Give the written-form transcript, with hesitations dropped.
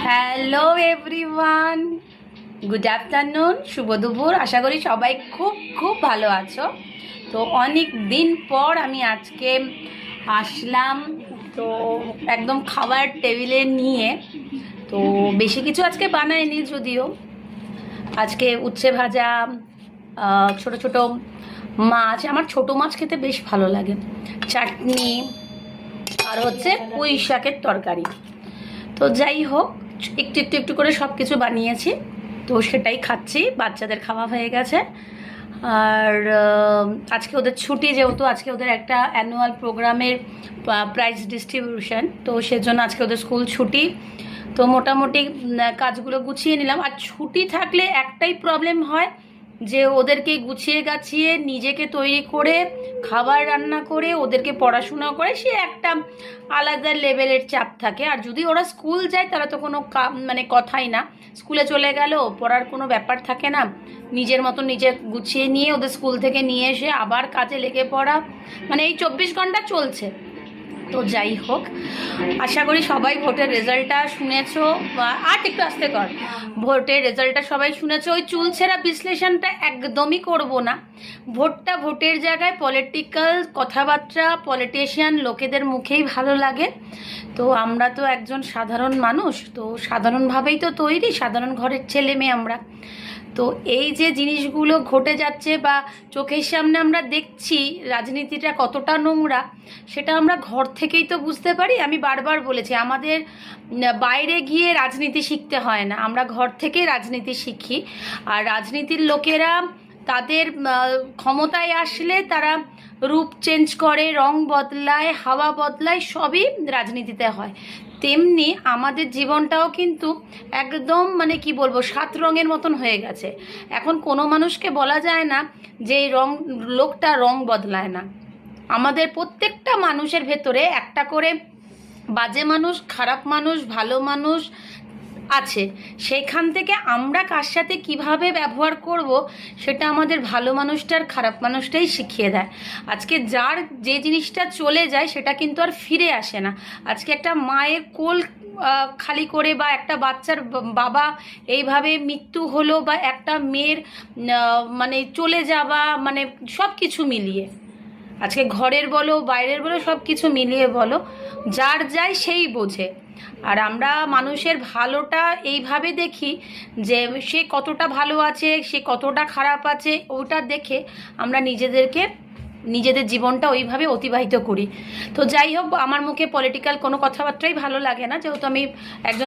Hello everyone, good afternoon, শুভ দুপুর। আশা করি সবাই খুব খুব ভালো আছো। তো অনেক দিন পর আমি আজকে আসলাম, তো একদম খাবার টেবিলে নিয়ে। তো বেশি কিছু আজকে বানাইনি, যদিও আজকে উচ্ছে ভাজা, ছোট ছোট মাছ, আমার ছোট মাছ খেতে বেশ ভালো লাগে, চাটনি, আর হচ্ছে পুঁই শাকের তরকারি। তো যাই হোক, একটু একটু একটু করে সব কিছু বানিয়েছি, তো সেটাই খাচ্ছি। বাচ্চাদের খাওয়া হয়ে গেছে। আর আজকে ওদের ছুটি, যেহেতু আজকে ওদের একটা অ্যানুয়াল প্রোগ্রামের প্রাইজ ডিস্ট্রিবিউশন, তো সেজন্য আজকে ওদের স্কুল ছুটি। তো মোটামুটি কাজগুলো গুছিয়ে নিলাম। আর ছুটি থাকলে একটাই প্রবলেম হয়, যে ওদেরকে গুছিয়ে গাছিয়ে নিজেকে তৈরি করে খাবার রান্না করে ওদেরকে পড়াশোনা করে, সে একটা আলাদা লেভেলের চাপ থাকে। আর যদি ওরা স্কুল যায় তাহলে তো কোনো মানে কথাই না, স্কুলে চলে গেল, পড়ার কোনো ব্যাপার থাকে না। নিজের মতো নিজে গুছিয়ে নিয়ে ওদের স্কুল থেকে নিয়ে এসে আবার কাজে লেগে পড়া, মানে এই 24 ঘন্টা চলছে। তো যাই হোক, আশা করি সবাই ভোটের রেজাল্টটা শুনেছো। আর একটু আস্তে কর। ভোটের রেজাল্টটা সবাই শুনেছো। ওই চুলছেরা বিশ্লেষণটা একদমই করব না। ভোটটা ভোটের জায়গায়, পলিটিক্যাল কথাবার্তা পলিটিশিয়ান লোকেদের মুখেই ভালো লাগে। তো আমরা তো একজন সাধারণ মানুষ, তো সাধারণভাবেই তো তৈরি, সাধারণ ঘরের ছেলে মেয়ে আমরা। তো এই যে জিনিসগুলো ঘটে যাচ্ছে বা চোখের সামনে আমরা দেখছি, রাজনীতিটা কতটা নোংরা, সেটা আমরা ঘর থেকেই তো বুঝতে পারি। আমি বারবার বলেছি, আমাদের বাইরে গিয়ে রাজনীতি শিখতে হয় না, আমরা ঘর থেকে রাজনীতি শিখি। আর রাজনীতির লোকেরা তাদের ক্ষমতায় আসলে তারা রূপ চেঞ্জ করে, রং বদলায়, হাওয়া বদলায়, সবই রাজনীতিতে হয়। তেমনি আমাদের জীবনটাও কিন্তু একদম মানে কি বলবো, 7 রঙের মতন হয়ে গেছে। এখন কোনো মানুষকে বলা যায় না যে এই লোকটা রং বদলায় না। আমাদের প্রত্যেকটা মানুষের ভেতরে একটা করে বাজে মানুষ, খারাপ মানুষ, ভালো মানুষ আছে। সেইখান থেকে আমরা কার সাথে কিভাবে ব্যবহার করব, সেটা আমাদের ভালো মানুষটার খারাপ মানুষটাই শিখিয়ে দেয়। আজকে যার যে জিনিসটা চলে যায় সেটা কিন্তু আর ফিরে আসে না। আজকে একটা মায়ের কোল খালি করে, বা একটা বাচ্চার বাবা এইভাবে মৃত্যু হলো, বা একটা মেয়ের মানে চলে যাওয়া, মানে সব কিছু মিলিয়ে, আজকে ঘরের বলো বাইরের বলো সব কিছু মিলিয়ে বলো, যার যায় সেই বোঝে। আর আমরা মানুষের ভালোটা এইভাবে দেখি যে সে কতটা ভালো আছে, সে কতটা খারাপ আছে, ওটা দেখে আমরা নিজেদের জীবনটা ওইভাবে অতিবাহিত করি। তো যাই হোক, আমার মুখে পলিটিক্যাল কোনো কথাবার্তাই ভালো লাগে না, যেহেতু আমি একজন